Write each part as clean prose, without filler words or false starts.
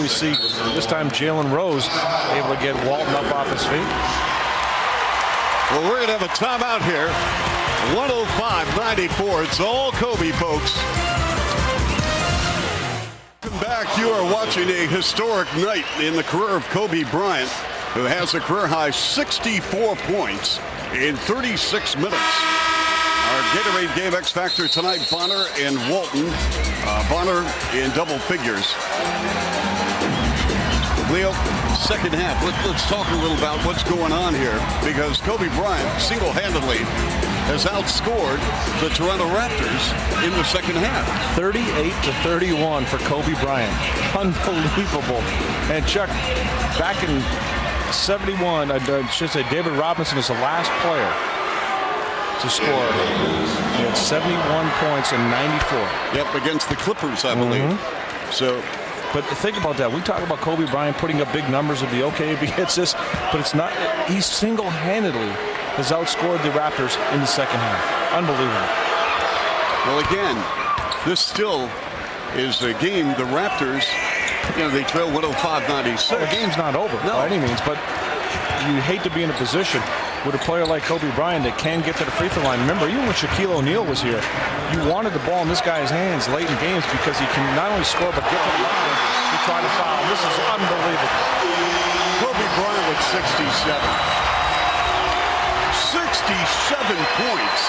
we see this time Jalen Rose able to get Walton up off his feet. Well, we're going to have a timeout here. 105-94. It's all Kobe, folks. Welcome back. You are watching a historic night in the career of Kobe Bryant, who has a career-high 64 points in 36 minutes. Our Gatorade Game X Factor tonight, Bonner and Walton. Bonner in double figures. Leo, second half. Let's talk a little about what's going on here, because Kobe Bryant single-handedly has outscored the Toronto Raptors in the second half. 38-31 for Kobe Bryant. Unbelievable. And Chuck, back in 71, I should say David Robinson is the last player to score. He had 71 points in 94. Yep, against the Clippers, I believe. So, but think about that. We talk about Kobe Bryant putting up big numbers. It'd be okay if he hits this, but it's not. He single-handedly has outscored the Raptors in the second half. Unbelievable. Well, again, this still is a game. The Raptors, they trail 105-96. Well, the game's not over by any means, but you hate to be in a position with a player like Kobe Bryant that can get to the free throw line. Remember, even when Shaquille O'Neal was here, you wanted the ball in this guy's hands late in games because he can not only score but get to the line to try to foul. This is unbelievable. Kobe Bryant with 67. 67 points.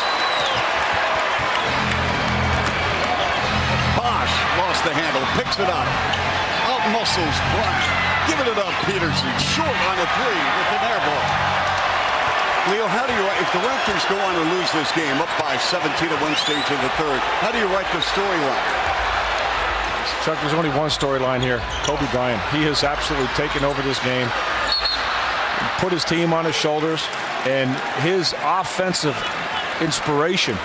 Bosh lost the handle, picks it up. Out muscles Bryant. Giving it up, Peterson. Short on a three with an air ball. Leo, how do you write, if the Raptors go on and lose this game up by 17 at one stage in the third, how do you write the storyline? Chuck, there's only one storyline here. Kobe Bryant. He has absolutely taken over this game, put his team on his shoulders, and his offensive inspiration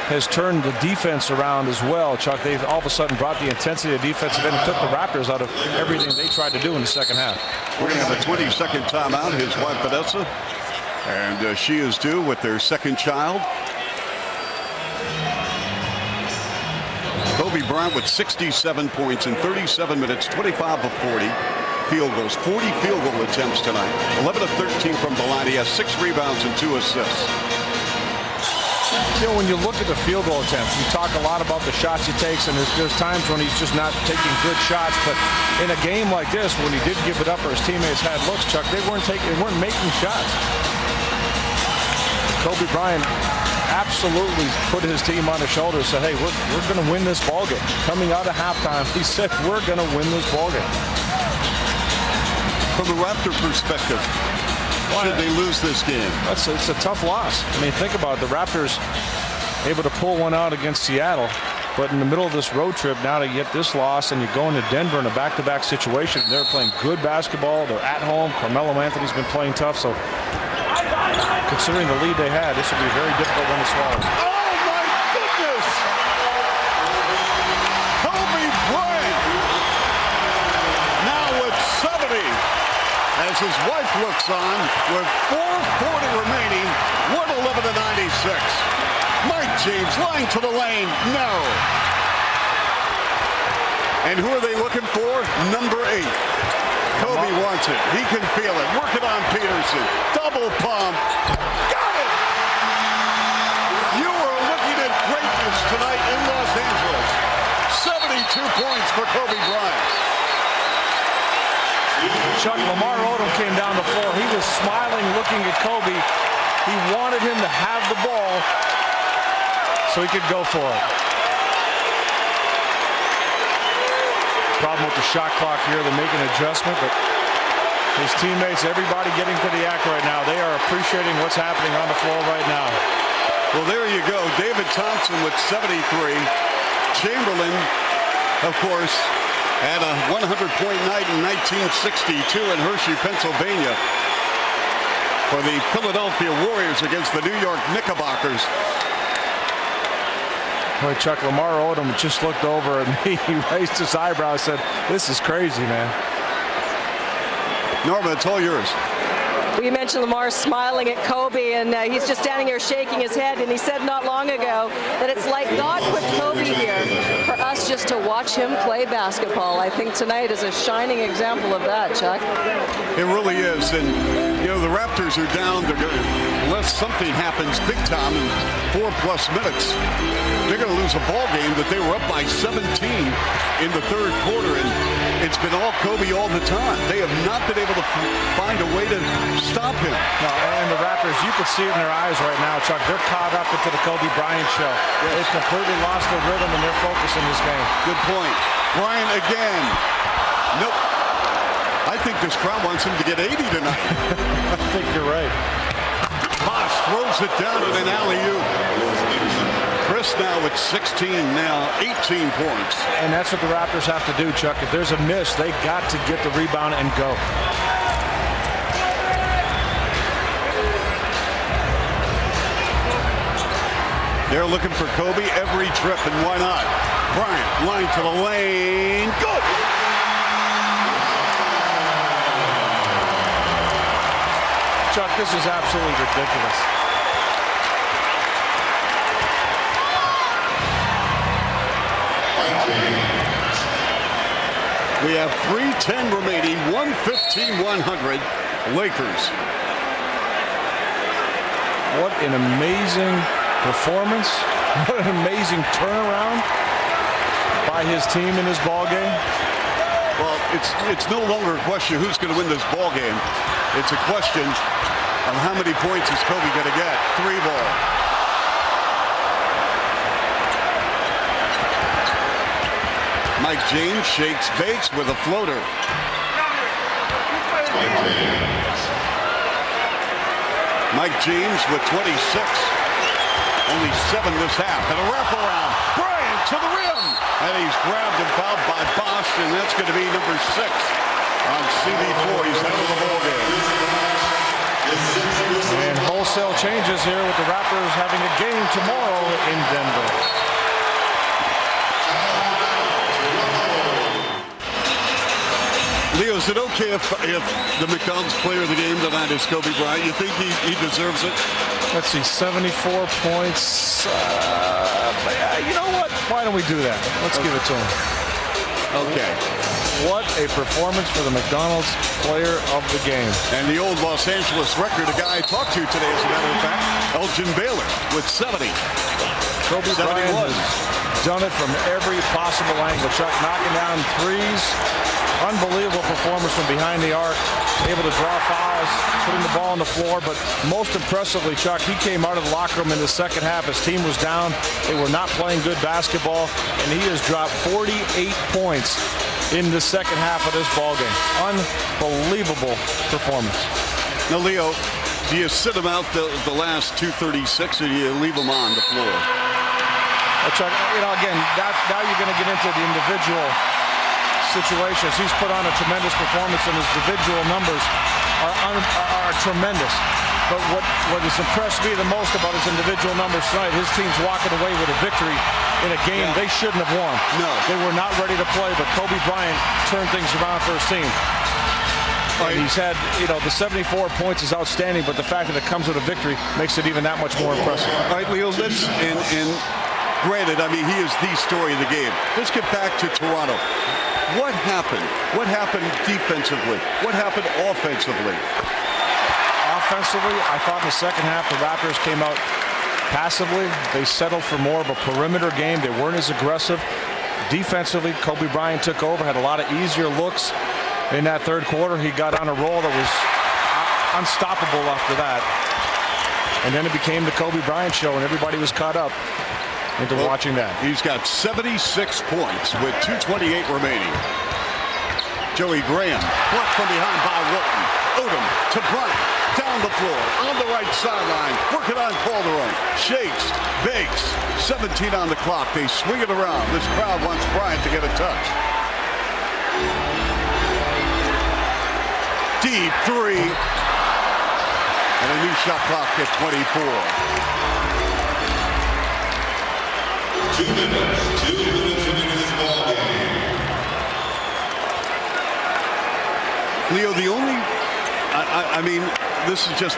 has turned the defense around as well. Chuck, they've all of a sudden brought the intensity of defensive end and took the Raptors out of everything they tried to do in the second half. We're going to have a 20-second timeout. His wife, Vanessa, and she is due with their second child. Kobe Bryant with 67 points in 37 minutes, 25 of 40. Field goals, 40 field goal attempts tonight. 11 of 13 from the line. He has 6 rebounds and 2 assists. When you look at the field goal attempts, you talk a lot about the shots he takes, and there's times when he's just not taking good shots. But in a game like this, when he did give it up or his teammates had looks, Chuck, they weren't making shots. Kobe Bryant absolutely put his team on his shoulders, said, hey, we're going to win this ballgame. Coming out of halftime, he said, we're going to win this ballgame. From the Raptor perspective, should they lose this game? It's a tough loss. I mean, think about it. The Raptors able to pull one out against Seattle, but in the middle of this road trip now to get this loss, and you're going to Denver in a back-to-back situation. They're playing good basketball. They're at home. Carmelo Anthony's been playing tough, so considering the lead they had, this would be a very difficult one to swallow. Oh, my goodness! Kobe Bryant now with 70 as his wife looks on with 4:40 remaining, 111-96. Mike James lying to the lane, no. And who are they looking for? Number 8. Kobe wants it. He can feel it. Work it on Peterson. Double pump. Got it! You are looking at greatness tonight in Los Angeles. 72 points for Kobe Bryant. Chuck, Lamar Odom came down the floor. He was smiling, looking at Kobe. He wanted him to have the ball so he could go for it. Problem with the shot clock here. They're making an adjustment, but his teammates, everybody getting to the act right now. They are appreciating what's happening on the floor right now. Well, there you go. David Thompson with 73. Chamberlain, of course, had a 100-point night in 1962 in Hershey, Pennsylvania for the Philadelphia Warriors against the New York Knickerbockers. Boy, Chuck, Lamar Odom just looked over and he raised his eyebrow and said, this is crazy, man. Norma, it's all yours. Well, you mentioned Lamar smiling at Kobe, and he's just standing here shaking his head, and he said not long ago that it's like God put Kobe here for us is just to watch him play basketball. I think tonight is a shining example of that, Chuck. It really is. And, you know, the Raptors are down. Unless something happens big time in 4+ minutes, they're going to lose a ball game that they were up by 17 in the third quarter. And it's been all Kobe all the time. They have not been able to find a way to stop him. No, and the Raptors, you can see it in their eyes right now, Chuck. They're caught up into the Kobe Bryant show. Yes. They've completely lost their rhythm and their focus in this game. Good point. Bryant again. Nope. I think this crowd wants him to get 80 tonight. I think you're right. Bosh throws it down in an alley-oop. Chris now with 16, now 18 points. And that's what the Raptors have to do, Chuck. If there's a miss, they got to get the rebound and go. They're looking for Kobe every trip, and why not? Bryant, line to the lane. Good! Chuck, this is absolutely ridiculous. We have 3:10 remaining, 115-100, Lakers. What an amazing performance. What an amazing turnaround by his team in this ball game. Well, it's no longer a question who's going to win this ball game. It's a question of how many points is Kobe going to get. 3 ball. Mike James shakes bakes with a floater. Mike James with 26. Only 7 this half. And a wraparound. Bryant to the rim. And he's grabbed and fouled by Bosh, and that's going to be number 6 on CB4. He's out of the ball game. And wholesale changes here with the Raptors having a game tomorrow in Denver. Leo, is it okay if the McDonald's player of the game tonight is Kobe Bryant? You think he deserves it? Let's see, 74 points. You know what? Why don't we do that? Let's give it to him. Okay. What a performance for the McDonald's player of the game. And the old Los Angeles record, a guy I talked to today, as a matter of fact, Elgin Baylor with 70. Kobe Bryant has done it from every possible angle. Chuck knocking down threes. Unbelievable performance from behind the arc. Able to draw fouls, putting the ball on the floor. But most impressively, Chuck, he came out of the locker room in the second half. His team was down. They were not playing good basketball. And he has dropped 48 points in the second half of this ball game. Unbelievable performance. Now, Leo, do you sit him out the last 2:36 or do you leave him on the floor? Well, Chuck, again, now you're going to get into the individual situations. He's put on a tremendous performance, and his individual numbers are tremendous. But what has impressed me the most about his individual numbers tonight, his team's walking away with a victory in a game they shouldn't have won. No. They were not ready to play, but Kobe Bryant turned things around for his team. And he's had, the 74 points is outstanding, but the fact that it comes with a victory makes it even that much more impressive. All right, Leo, and granted, he is the story of the game. Let's get back to Toronto. What happened? What happened defensively? What happened offensively? Offensively, I thought in the second half the Raptors came out passively. They settled for more of a perimeter game. They weren't as aggressive. Defensively, Kobe Bryant took over, had a lot of easier looks in that third quarter. He got on a roll that was unstoppable after that. And then it became the Kobe Bryant show, and everybody was caught up into watching that. He's got 76 points with 2:28 remaining. Joey Graham blocked from behind by Wilton. Odom to Bryant, down the floor, on the right sideline, working on Calderon. Shakes, bakes, 17 on the clock. They swing it around. This crowd wants Bryant to get a touch. Deep three. And a new shot clock at 24. 2 minutes remaining in this ball game. Leo, the only, this is just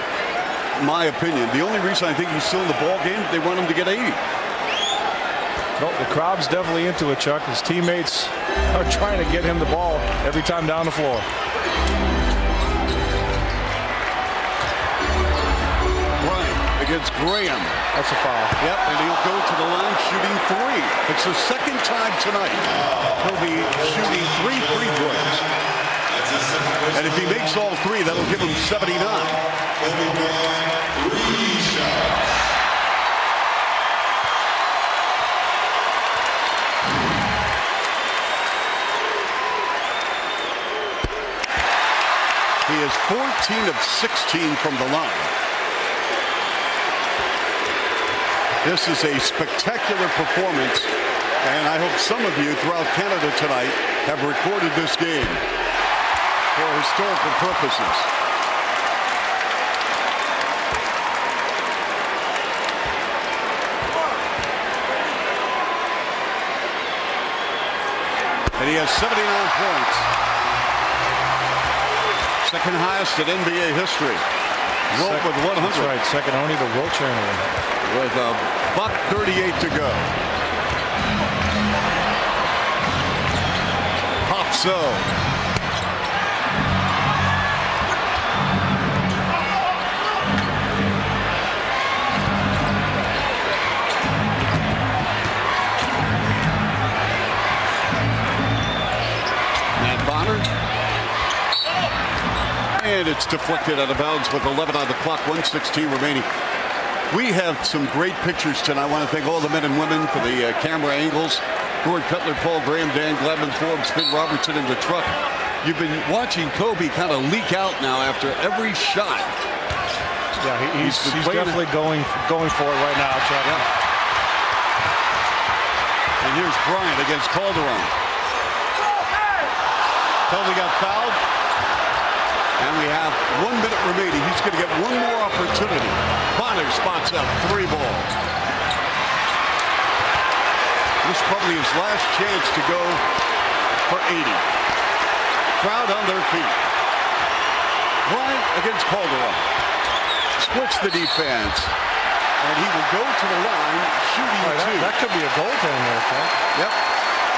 my opinion. The only reason I think he's still in the ball game, they want him to get 80. Well, the crowd's definitely into it, Chuck. His teammates are trying to get him the ball every time down the floor. Bryant against Graham. That's a foul. Yep, and he'll go to the line shooting 3. It's the second time tonight he'll be shooting 3 free throws. And if he makes all 3, that'll give him 79. Kobe Bryant, 3 shots. He is 14 of 16 from the line. This is a spectacular performance, and I hope some of you throughout Canada tonight have recorded this game for historical purposes. And he has 79 points. Second highest in NBA history. Wilt with 100. That's right, second only to Wilt Chamberlain. With a $1:38 to go. Popso. Matt Bonner. And it's deflected out of bounds with 11 on the clock, 1:16 remaining. We have some great pictures tonight. I want to thank all the men and women for the camera angles. Gord Cutler, Paul Graham, Dan Gladman, Forbes, Finn Robertson in the truck. You've been watching Kobe kind of leak out now after every shot. Yeah, he's definitely going for it right now, Chuck. Yeah. And here's Bryant against Calderon. Kobe got fouled. And we have 1 minute remaining. He's going to get one more opportunity. Bonner spots up 3 ball. This is probably his last chance to go for 80. Crowd on their feet. Bryant against Calderon. Splits the defense. And he will go to the line shooting 2. That could be a goaltend there, Chuck. Yep.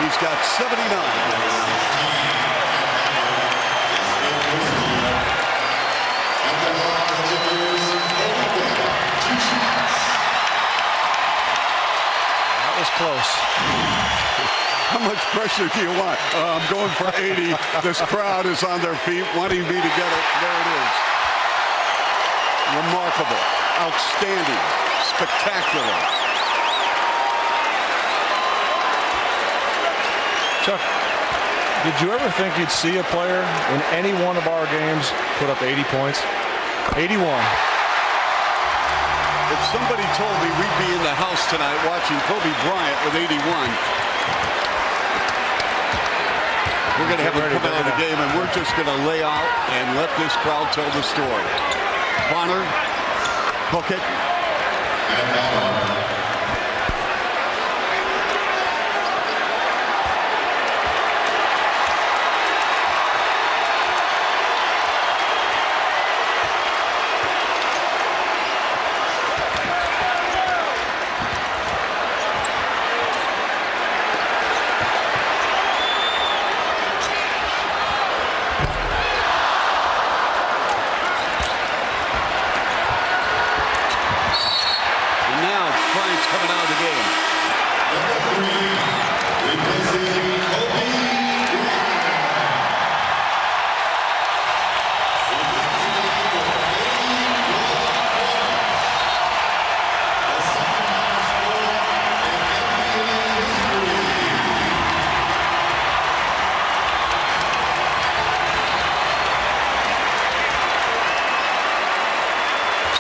He's got 79. Close. How much pressure do you want? I'm going for 80. This crowd is on their feet wanting me to get it. There it is. Remarkable. Outstanding. Spectacular. Chuck, did you ever think you'd see a player in any one of our games put up 80 points? 81. If somebody told me we'd be in the house tonight watching Kobe Bryant with 81, we're going to have him come out of the game, and we're just going to lay out and let this crowd tell the story. Bonner, book it.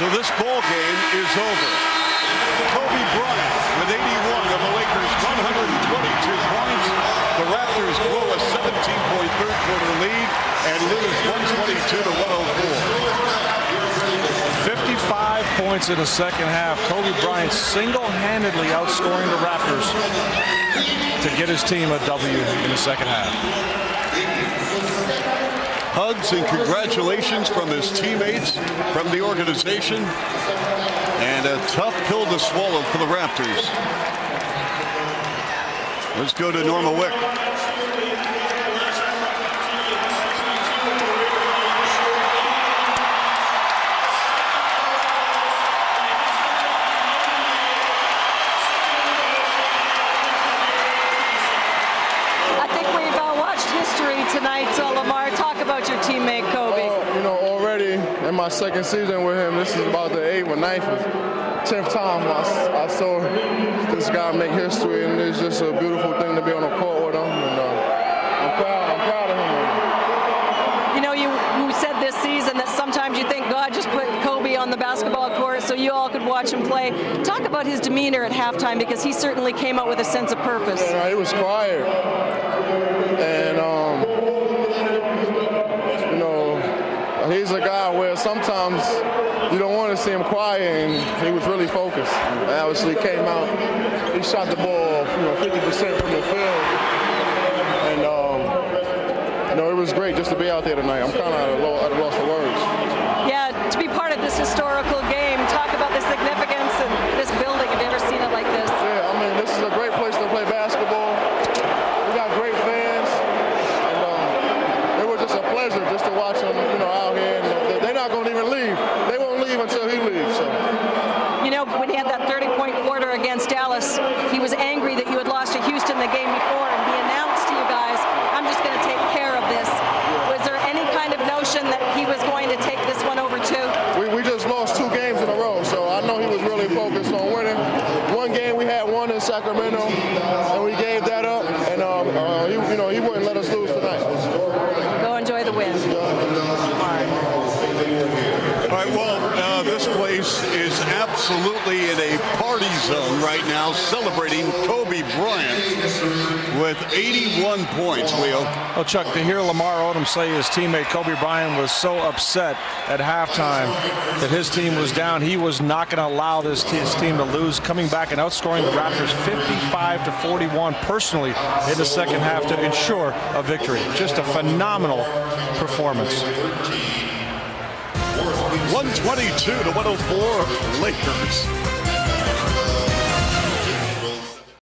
So this ball game is over. Kobe Bryant with 81 of the Lakers' 122 points. The Raptors blow a 17-point third-quarter lead and lose 122 to 104. 55 points in the second half. Kobe Bryant single-handedly outscoring the Raptors to get his team a W in the second half. Hugs and congratulations from his teammates, from the organization, and a tough pill to swallow for the Raptors. Let's go to Norma Wick. Tonight, Lamar, talk about your teammate Kobe. Already in my second season with him, this is about the 8th or 9th or 10th time I saw this guy make history, and it's just a beautiful thing to be on the court with him. And I'm proud of him. You said this season that sometimes you think God just put Kobe on the basketball court so you all could watch him play. Talk about his demeanor at halftime, because he certainly ccame out with a sense of purpose. Yeah, he was quiet, and he's a guy where sometimes you don't want to see him quiet, and he was really focused. Obviously came out, he shot the ball 50% from the field, and it was great just to be out there tonight. I'm kind of at a loss for words. Yeah, to be part of this historical game, talk about the significance and this building. Have you ever seen it like this? Yeah, I mean, this is a great place to play basketball. We got great fans, and it was just a pleasure just to watch them, out here. And they're not going to even leave. They won't leave until he leaves. So. When he had that 30-point quarter against Dallas, he was angry that you had lost to Houston the game before, and he announced to you guys, I'm just going to take care of this. Was there any kind of notion that he was going to take this one over too? We just lost 2 games in a row, so I know he was really focused on winning. One game we had won in Sacramento, and we gave that up, and he wouldn't let us lose tonight. Go enjoy the win. All right, well, this place is absolutely in a party zone right now, celebrating Kobe Bryant with 81 points, Leo. Well, Chuck, to hear Lamar Odom say his teammate Kobe Bryant was so upset at halftime that his team was down, he was not going to allow his team to lose, coming back and outscoring the Raptors 55-41 personally in the second half to ensure a victory. Just a phenomenal performance. 122-104 Lakers.